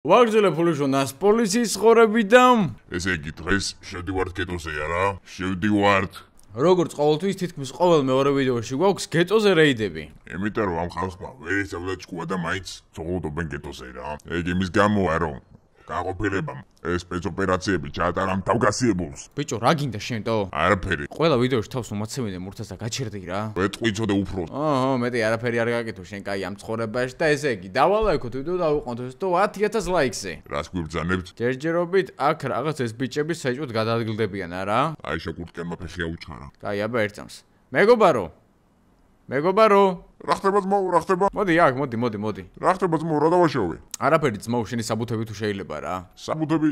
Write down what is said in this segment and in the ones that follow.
ვაგრძელებ ფულიშონას პოლიციის ცხოვრებიდან. ესე იგი დღეს შევდივართ გეტოზე არა? შევდივართ. როგორც ყოველთვის თითქმის ყოველ მეორე ვიდეოში გვაქვს გეტოზე რეიდები. იმიტომ რომ ამ ხალხმა ვერ ესწავლა ჭკუა და მაინც ცხოვრობენ გეტოზე რა. ეგ იმის გამოა რომ გაყოფილებამ ეს სპეცოპერაციები ჩაატარამ თავგასიებულს. ბიჭო, რა გინდა შენტო? არაფერი. ყველა ვიდეოში თავს უმაცემინე მურთას და გაჩერდი რა. ვეტყვიცოდე უფრო. მეტი არაფერი არ გაკეთო შენ კაი ამ ცხოვრებაში და ესე იგი დავალაიქოთ ვიდეო და ავიყვანოთ ეს 10,000 ლაიქზე. რას გვიბრძანებთ? ჯერჯერობით აქ რაღაც ეს ბიჭები საჭუთ გადაადგილდებიან არა? აი შეკურტკენმა ფეხი აუჩარა. კაი აბა ერთამს. მეგობარო. რა ხდება ძმაო, რა ხდება? მოდი აქ, მოდი. რა ხდება ძმაო, რა დავაშოვე? არაფერი ძმაო, შენი საბუთები თუ შეიძლება რა. საბუთები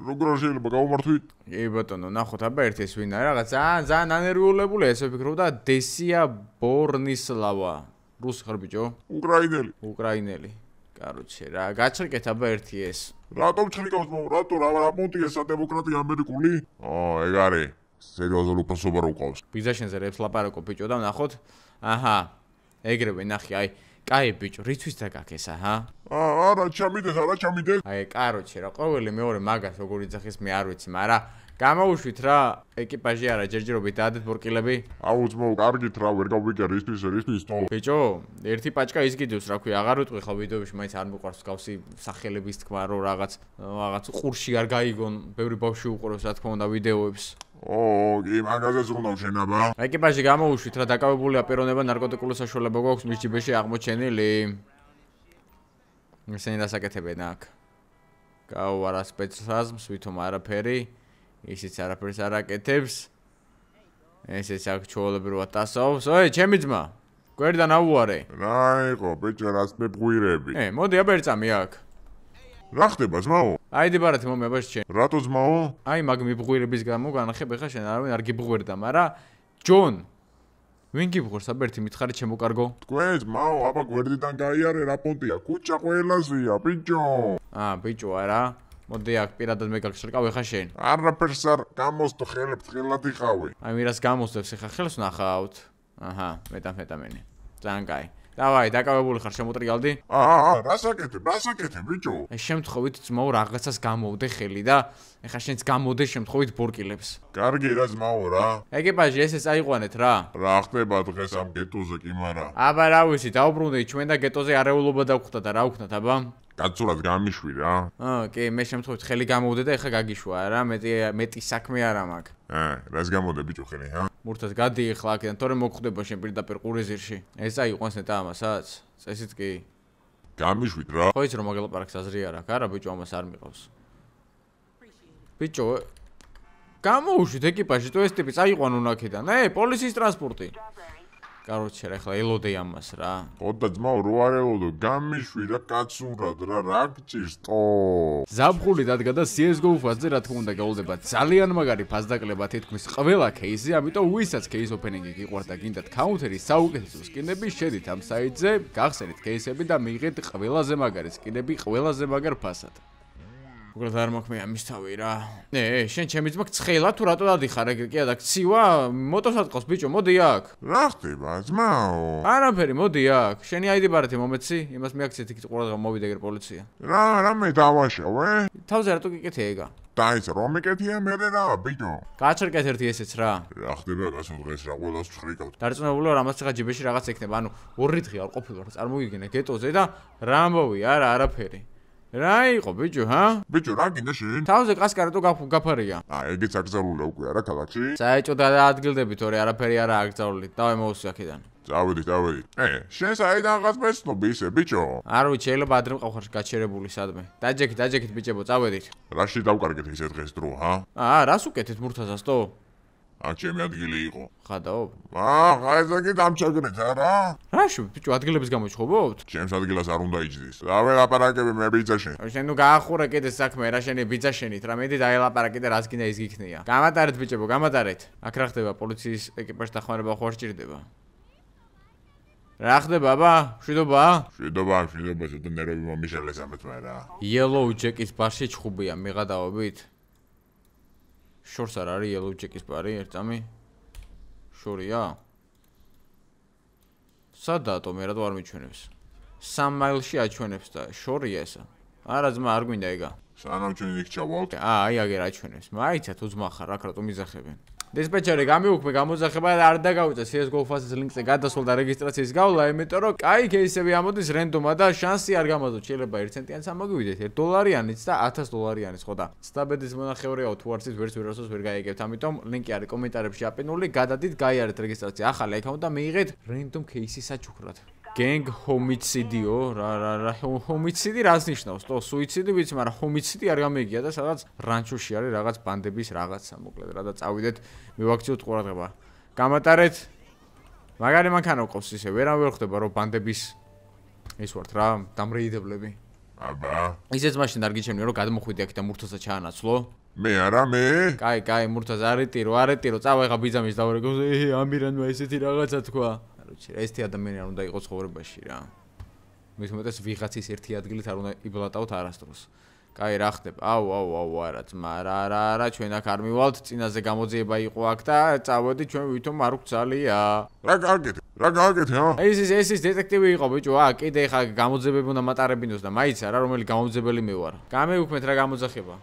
როგორ არ შეიძლება გავუმართვი? კი ბატონო, ნახოთ აბა ერთ ეს ვინა რაღაც ძალიან ანერვიულებულია ესე ვფიქრობ და დესია ბორნისლავა. რუსი ხარ ბიჭო? უკრაინელი. კაროჩე რა, გაჩრიკეთ აბა ერთი ეს. რატომ ჩხრიკავს ძმაო, რატო რა პონტია სადემოკრატია ამერიკული? ეგ არის. სერიოზული უპასობა რო ყავს. ბიზაშენზე რებს ლაპარაკო ბიჭო და ნახოთ. აჰა. ეგრევე ნახე, აი, კაი ბიჭო, რისთვის დაგაქეს აჰა? არა, ჩამიდეს. აი, კაროჩე რა, ყოველი მეორე მაგას როგორ იძახის მე არ ვიცი, მაგრამ გამოვუშვით რა, ეკიპაჟი არა, ჯერჯერობით დაადეთ ბორკილები. აუ ძმაო, კარგით რა, ვერ გავიგერ ისთვის თო. ბიჭო, ერთი პაჭკა ისგიდოს რა ქვია, აღარ ვიტყვი ხა ვიდეოებში, მაინც არ მიყვარს გავსი სახელების თქმა, რომ რაღაც ყურში არ გაიგონ, ბევრი ბავშვი უყურებს რა თქმა უნდა ვიდეოებს. კი, მაგაზეც უნდა შენაბა. ეკიპაჟი გამოვუშვით რა, დაკავებულია პიროვნება ნარკოტიკული საშუალება გვაქვს მის ჯიბეში აღმოჩენილი. ისინი დასაკეთებენ აქ. გაუარა სპეცაზმს, ვითომ არაფერი. ისიც არაფერს არ აკეთებს. ესეც აქ ჩაოლებრივად დასავს. ჩემი ძმა. გვერდან აუარე. რა იყო, ბიჭო, რას მებღვირები? მოდი აბა ერწამი აქ. რა ხდება ძმაო? აიდი ბარათი მომი აბა შენ. რატო ძმაო? აი მაგ მიბღვირების გამო განახებ ხა შენ არავინ არ გიბღვირდა, მაგრამ ჯონ ვინ გიბღვირს აბა ერთი მითხარი ჩემო კარგო? თქვენ ძმაო, აბა გვერდიდან გაიარე რა პონტია, კუჭა ყველაზეა, ბიჭო. ბიჭო არა. მოდი აქ პირადად მე გაგშრკავ ხა შენ. არაფერს არ გამოსდო ხელებს ხელად იყავი. აი მირას გამოსდებს ხა ხელს ნახავთ. აჰა, მეტამფეტამინი. ძალიან კაი. დავაი, დაკავებული ხარ შემოტრიალდი? რას აკეთებ, ბიჭო? აი შემთხვევით ძმაო რაღაცას გამოვდე ხელი და ეხა შენც გამოდე შემთხვევით ბორკილებს. კარგი რა ძმაო რა. ეკიპაჟი ესე წაიყვანეთ რა. რა ხდება დღეს ამ გეტოზე კი მარა? აბა რა ვიცი, დაუბრუნდით ჩვენ და გეტოზე არეულობა დავხვდა და რა ვქნათ აბა? კაცურად გამიშვი რა. კი, მე შემთხვევით ხელი გამოვდე და ეხა გაგიშვა რა, მეტი საქმე არა მაქვს. რას გამოდე ბიჭო ხელი, ჰა? მურთად გადი ეხლა აქედან, თორემ მოგხვდება შენ პირდაპირ ყურიზირში. ეს აიყვანს ნეტა ამასაც? წესით კი. გამიშვით რა. ხო იცი რომ მაგალაპარაკს აზრი არ აქვს, არა ბიჭო ამას არ მიყავს. ბიჭო, გამოვუშვით ეკიპაჟი, თუ ეს ტიპი წაიყვანონ აქედან. პოლიციის ტრანსპორტი. კაროჩე რა ეხლა ელოდე ამას რა. ხოდა ძმაო რო არ ელოდო, გამიშვი რა კაცურად რა გჭირს ტო. ზაფხული დადგა და CS:GO ფაზზე რა თქმა უნდა გაულდება ძალიან მაგარი ფაზდაკლება თითქმის ყველა кейსზე, ამიტომ ვისაც кейს ოფენინგი გიყვართ და გინდათ კაუნტერის საუკეთესო სკინები, შედით ამ საიტზე, გახსენით кейსები და მიიღეთ ყველაზე მაგარი სკინები ყველაზე მაგარ ფასად. უბრალოდ არ მაქვს მე ამის თავი რა. შენ ჩემი ძმა ცხელა თუ რატო დადიხარ ეგ კი არა ცივა მოტოსაც ყავს ბიჭო მოდი აქ. რა ხდება ძმაო? არაფერი მოდი აქ. შენი აიდი ბარათი მომეცი? იმას მიაქციეთ იქით ყურადღება მოვიდე ეგრე პოლიცია. რამე დავაშავე? თავზე რატო გიკეთე ეგა? დაიც რომ მიკეთია მე რა ბიჭო. გაჩერკეთ ერთი ესეც რა. რა ხდება გასულ დღეს რა ყველას ჩხრიკავთ. დარწმუნებული ვარ ამას ხა ჯიბეში რაღაც ექნება. ანუ ორი დღე არ ყოფილვარ წარმოგიგინე გეტოზე და რა ამბოვი არაფერი. რა იყო ბიჭო, ჰა? ბიჭო, რა გინდა შენ? თავზე კასკარეტო გაფარია. ეგეც აკრძალულია უკვე არა ქალაქში? საერთოდ დაადგილდები თორე არაფერი არა აკრძალული. დავე მოვსვი აქედან. წავედით. შენ საიდან რაღაც მეცნობი ისე ბიჭო? არ ვიცი, შეიძლება ადრე მყავ ხარ გაჩერებული სადმე. დაჯექით ბიჭებო, წავედით. რაში დავკარგეთ ისე დღეს დრო, ჰა? რას უკეთეთ მურთაზას თო? ჩემი ადგილი იყო. ხადაობ? ესაკი დამჩაგრეთ არა? რაში ბიჭო ადგილების გამო ჩხობობთ? ჩემს ადგილას არ უნდა იჯდეს. დაველაპარაკები მე ბიძაშენ. შენ ნუ გაახურე კიდე საქმე რა შენი ბიძაშენით რა მედი დაელაპარაკე და რას გინდა ის გიქნია. გამატარეთ ბიჭებო, გამატარეთ. აქ რა ხდება პოლიციის ეკიპაჟს დახმარება ხო არ სჭირდება? რა ხდება აბა? შვიდობა? შვიდობა, ზედა ნერვები მომიშალეს ამეთ მე რა. Yellow Jack-ის ბარში ჩხუბია მიღადაობით? შორს არ არის Yellow Jack-ის ბარი ერთამი? შორია? სადაა ტომი რატო არ მიჩვენებს? 3 მაილში აჩვენებს და შორია ესა. არა ძმა არ გვინდა ეგა. სანამ ჩვენ იქ ჩავალთ. აი აგერ აჩვენებს. მაიცა თუ ძმა ხარ, აქ რატომ იზახებენ? დისპეჩერი გამიუქმე გამოძახება და არ დაგავიწე CS:GO ფასის ლინკზე გადასვლა და რეგისტრაციის გავლა, იმიტომ რომ კაი кейსები ამოდის რენდომად და შანსი არ გამოძოთ. შეიძლება 1 ცენტიანიც ამოგვიდეთ, $1-იანიც და $1000-იანიც, ხო და სტაბედის მონახევრიაო თუ არც ვერც ვერასოს ვერ გაიგებთ. ამიტომ ლინკი არის კომენტარებში აპინული, გადადით, გაიარეთ რეგისტრაცია ახალი აკაუნტი და მიიღეთ რენდომ кейსი საჩუქრად. Gang homicidio, რა homicidi რას ნიშნავს? თო suicide ვიცი, მაგრამ homicidi არ გამიგია და სადაც რანჩოში არის რაღაც ბანდების რაღაცა, მოკლედ რა და წავიდეთ, მივაქციოთ ყურადღება. გამატარეთ. მაგარი მანქანა ყავს ისე, ვერან ვერ ხვდება რომ ბანდების ის ვართ რა, დამრეიდებლები. აბა. ისეც მაშინ არ გიჩემნი რომ გადმოხვიდე აქ და მურთაზა ჩაანაცვლო. მე არა მე. კაი, მურთაზა არეტირო, წავა ეხა ბიძამის დავრეგო, ამირანმა ესეთი რაღაცა თქვა. ესეთი ადამიანი არ უნდა იყოს ცხოვრებაში რა. მის უმეტეს ვიღაცის ერთი ადგილით არ უნდა იბლატაოთ არასდროს. კაი, რა ხდება? აუ, არა ძმა, რა, ჩვენ აქ არ მივალთ, წინაზე გამოძიება იყო აქ და წავედი ჩვენ ვითომ არ გვცალია. რა გააკეთე, ჰა? ეს დეტექტივი იყო ბიჭო, კიდე ხა გამოძიებები უნდა მატარებინოს და მაიცა რა რომელი გამოძიებელი მე ვარ. გამეუქმეთ რა გამოძახება.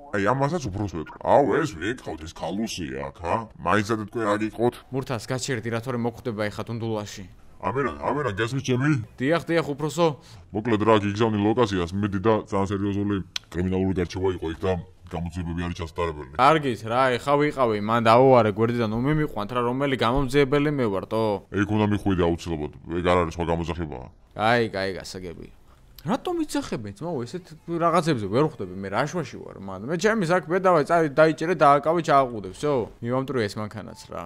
აი ამასაც უბრალოდ ვეთქვა. აუ ეს ვეკავთ ეს ქალუსია აქ, ჰა? მაინც თქვენ არ იყოთ. მურთას გაჩერდი რა თორე მოხვდება ეხა თუნდულაში. ამერან გასმის ჩემი? დიახ, უფროსო. მოკლედ რა გიგზავნი ლოკაციას, მიდი და ძალიან სერიოზული კრიმინალური გარჩევა იყო იქ და გამოძიებები არის ჩასატარებელი. კარგით რა, ეხა ვიყავი, მან დაუარე გვერდიდან უმიმიყვანთ რა რომელი გამოძიებელი მე ვარ, თო? ეგ უნდა მიხვიდე აუცილებლად. ეგ არ არის სხვა გამოძახებაა. კაი, გასაგებია. რატომ იცახებენ ძმაო ესეთ რაღაცებზე ვერ ხვდები მე რაშვაში ვარ მან მე ჩემი საქმე დავაი დაიჭერე დააკავე ჩააყუდე всё მივამტვრე ეს მანქანაც რა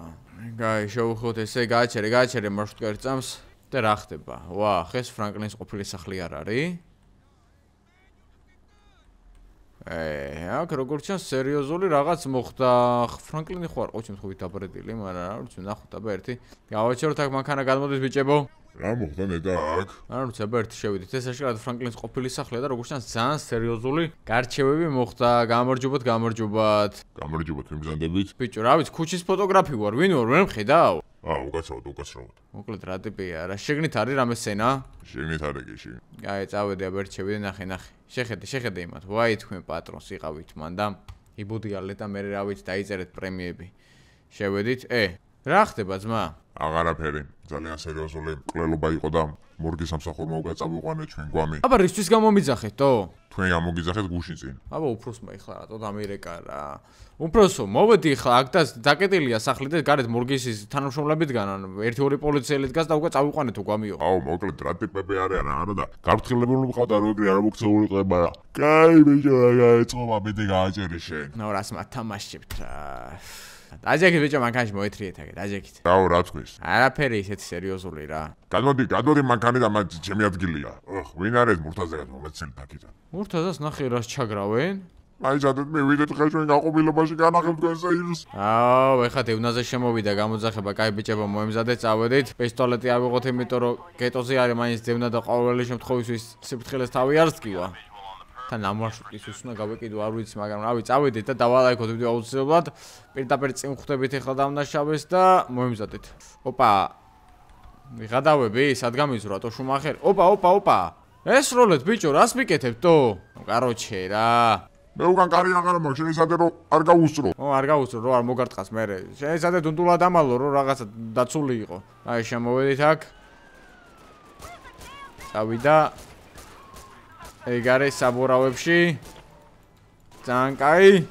კაი შევხოთ ესე გააჩერე მარშრუტკარ წამს და რა ხდება ვა ხეს ფრანკლინის ყოფილი სახლი არ არის აქ როგორც ჩანს სერიოზული რაღაც მოხდა ფრანკლინი ხო არ ყო შემთხვევით დაბრედილი მაგრამ რა ვიცი ნახოთ აბა ერთი გავაჩეროთ აქ მანქანა გადმოდის ბიჭებო რა მოხდა ნედა აქ? არ ვიცი, აბა ერთი შევიდეთ. ეს აშკარად ფრანკლინის ყოფილი სახლია და როგორც ჩანს ძალიან სერიოზული გარჩევები მოხდა. გამარჯობათ. გამარჯობათ, მიზანდებით. ბიჭო, რა ვიცი, ქუჩის ფოტოგრაფი ვარ, ვინ ვარ, ვერ მხედავ? უკაცრავად. მოკლედ რა ტიპია რა? შეგნით არის რამე სცენა? შეგნით არის გიში. კაი, წავედი აბა ერთი შევიდე, ნახე. შეხედე იმათ. ვაი თქვენ პატრონს იყავით მან და იბუდიალეთ და მე რა ვიცი, დაიწერეთ პრემიები. შევედით? რა ხდება ძმა? აღარაფერი. ძალიან სერიოზული კვლელობა იყო და მორგის სამსახურმა უკვე წავიყვანეთ ჩვენ გვამი. აბა რისთვის გამომიძახეთ, თო? თქვენ გამოგიძახეთ გუშინ წინ. აბა უფროსმა ეხლა რატო დამირეკა რა? უფროსო, მოვედი ეხლა აქ და დაკეტილია სახლი და გარეთ მორგის თანამშრომლები დგანან. 1-2 პოლიციელი დგას და უკვე წავიყვანეთ გვამიო. მოკლედ რა ტიპები არიან არა და გაფრთხილებული მყავდა რომ ეგრე არ მოქცეული ყება რა. კაი ბიჭო, რა გაეწყობა მიდი გააჭერი შენ. რას მათამაშებთ რა. დაჯექით ბიჭო მანქანაში მოეთრიეთ აგეთ, დაჯექით. რა თქვის? არაფერი ისეთი სერიოზული რა. გადმოდი მანქანი და მაგ ჩემი ადგილია. ვინ არის მურთაზე გადმომეცემ აქიდან. მურთაზას ნახე რას ჩაგრავენ? აიძადეთ მივიდეთ ხა ჩვენ გაყობილობაში განახებთ თქვენს აირს. ეხა დევნაზე შემოვიდა გამოძახება, კაი ბიჭებო მოემზადეთ, წავედით. პისტოლეტი ავიღოთ, იმიტომ რომ გეტოზე არის მაინც დევნა და ყოველი შემთხვევისთვის სიფრთხილეს თავი არს კივა. თან ამარშრუტის უსნა გავეკიდო არ ვიცი, მაგრამ რავი, წავედით და დავალაიქოთ ვიდეო აუცილებლად. პირდაპირ წინ ხვდებით ეხლა დამნაშავეს და მოემზადეთ. ოპა. ვიღადავები, სად გამიზრვა რატო შუმახერი? ოპა. ეს როლეთ ბიჭო, რას მიკეთებთ თო? კაროჩე რა. მე უკან კარი აღარ მაქვს, შეიძლება რომ არ გაუსწრო. არ გაუსწრო, რომ არ მოგარტყას მე. შეიძლება დუნდულად ამალო, რომ რაღაცა დაცული იყო. აი, შემოვედით აქ. წავიდა. ეგ არის საბურავებში. ძალიან კაი.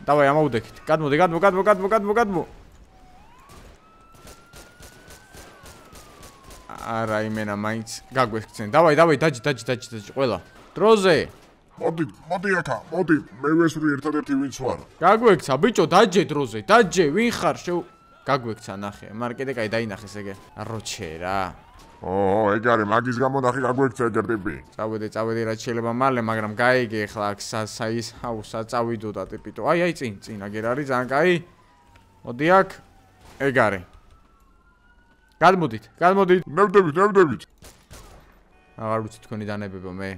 დავაი, ამოვდექით. გადმო. არა, იმენა მაინც გაგვექცენ. დავაი, დაჯი, ყველა. დროზე. მოდი აქა, მე ვესვრი ერთადერთი ვინც ვარ. გაგვექცა, ბიჭო, დაჯე დროზე, ვინ ხარ? გაგვექცა, ნახე, მარკეტე კაი დაინახეს ეგე. აროჩე რა. ეგ არის მაგის გამო ნახე გაგვექცა ეგ ტიპი. წავედი რაც შეიძლება მალე, მაგრამ გაიგე ახლა აქ სა წავიდო და ტიპიტო. აი, წინ აგერ არის ძალიან კაი. მოდი აქ. ეგ არის. გადმოდით. ნევდებით. აღარ ვიცი თქვენი დანებებო მე.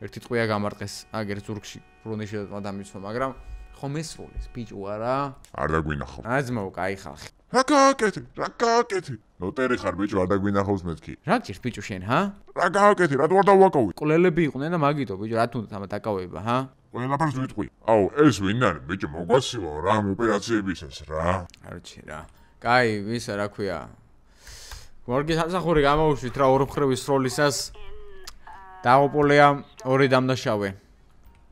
ერთი ტყვია გამარტყეს აგერ ზურგში ბრუნიში და დამიცვა, მაგრამ ხომ ესროლეს ბიჭო არა? არ დაგვინახავ. აზმაო, კაი ხალხი. რა გააკეთე? ნოტერი ხარ ბიჭო, არ დაგვინახავს მეთქი. რა გჭირს ბიჭო შენ, ჰა? რა გააკეთე, რა ვარ დავაკავი? ყლელები იყვნენ და მაგითო ბიჭო, რა თუნდაც ამა დაკავება, ჰა? ყველაფერს ვიტყვი. აუ, ეს ვინ არის ბიჭო, მოგვასილო რა ოპერაციებისას რა. არჩი რა. კაი, ვისა რა ქვია? მორგის სამსახური გამოუშვით რა ორი მხრივი სროლისას. დააყოლია ორი დამნაშავე.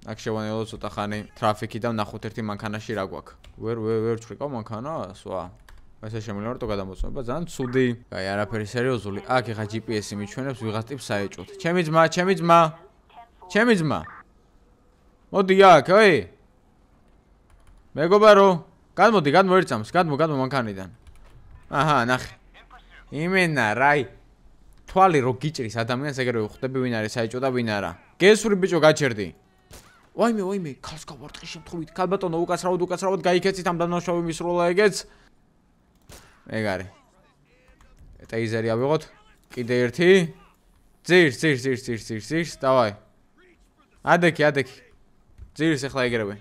აქ შევანელო ცოტა ხანი ტრაფიკი და ნახოთ ერთი მანქანაში რა გვაქვს. ვერ ჩვრიკავ მანქანას, ვა. ესე შემიძლია რატო გადამოწმება ძალიან ცუდი. აი არაფერი სერიოზული. აქ ეხა GPS-ი მიჩვენებს ვიღაც ტიპს საეჭვოდ. ჩემი ძმა. მოდი აქ, აი. მეგობარო, გადმოდი ერთსამს, გადმო მანქანიდან. აჰა, ნახე. იმენა რაი. თვალი რო გიჭრის ადამიანს ეგრევე ხვდები ვინ არის საეჭვო და ვინ არა. გესური ბიჭო გაჩერდი. ვაიმე, ქალს გავარტყი შემთხვევით. ქალბატონო, უკაცრავად გაიქეცით ამ დამნაშავე მისროლა ეგეც. ეგ არის. ტეიზერი ავიღოთ. კიდე ერთი. ძირს, დავაი. ადექი. ძირს ახლა ეგრევე.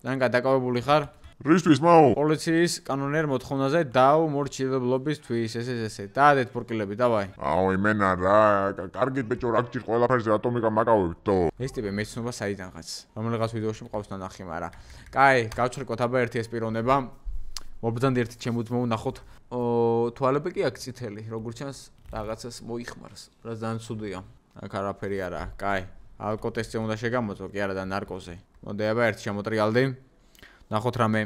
ძალიან გადაკავებული ხარ. რისთვის მაო? პოლიციის კანონიერ მოთხოვნაზე დაუმორჩილებლობისთვის ესე. დაადეთ პორკილები, დავაი. აუ, იმენა რა, კარგით ბიჭო, რა გჭირს ყველაფერზე ატომიკა მაკავებთ თო. ეს ტიპი მეცნობა საიდანღაც. რომელიღაც ვიდეოში მყავს და ნახი, მაგრამ. კაი, გავჩერკოთ აბა ერთი ეს პიროვნება. მობრძანდი ერთი ჩემო ძმაო ნახოთ. თვალები კი აქ წითელი, როგორც ჩანს, რაღაცას მოიხმარს. რა ძალიან ცუდია. აქ არაფერი არაა. კაი. ალკოტესტი უნდა შეგამოწო, კი არა და ნარკოზე. მოდი აბა ერთი შემოტრიალდი. ნახოთ რამე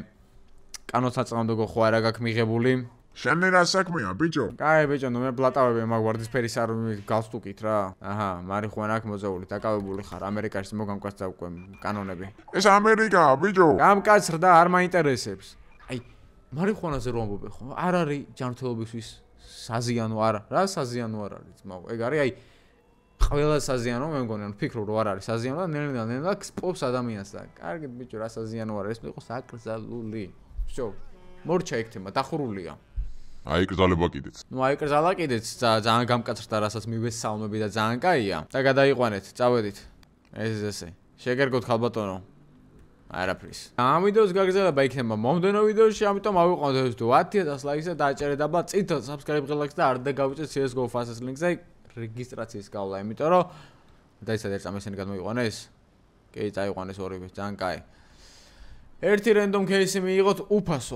კანონსაწყამდო ხო არა გაქვს მიღებული. შენ რა საქმეა, ბიჭო? კაი, ბიჭო, ნუ მე პლატავები მაგ ვარდისფერის არ გალსტუკით რა. აჰა, მარიხუანა აქ მოზეული, დაკავებული ხარ. ამერიკაში მოგამკაცდა უკვე კანონები. ეს ამერიკაა, ბიჭო. გამკაცრდა, არ მაინტერესებს. აი, მარიხუანაზე რო ამბობენ ხო? არ არის ჯანმრთელობისთვის საზიანო, არა. რა საზიანო არ არის, ძმაო. ეგ არის აი ყველა საზიანო მე მგონი, ანუ ფიქრობ რომ არ არის საზიანო და ნელ-ნელა სპობს ადამიანს და კარგით ბიჭო, რა საზიანო არ არის, ეს იყო საკრძალული. всё. მორჩა ეგ თემა, დახურულია. აიკრძალება კიდეც. ნუ აიკრძალა კიდეც, ძალიან გამკაცრდა, რასაც მივესალმები და ძალიან კაია. და გადაიყვანეთ, წავედით. ესე. შეგერგოთ ხალბატონო. არაფრის. ამ ვიდეოს გაგრძელება იქნება მომდენო ვიდეოში, ამიტომ ავიყვანოთ ეს 10,000 ლაიქს და დააჭერეთ აბა წითელ subscribe ღელაკს და არ დაგავიწეთ CS:GO fastest link-ზე რეგისტრაციის გავლა, იმიტომ რომ დაიცადე ერთ წამს ისინი გადმოიყვანეს. კი, წაიყვანეს ორივე, ძალიან კაი. ერთი random case-ი მიიღოთ უფასოდ.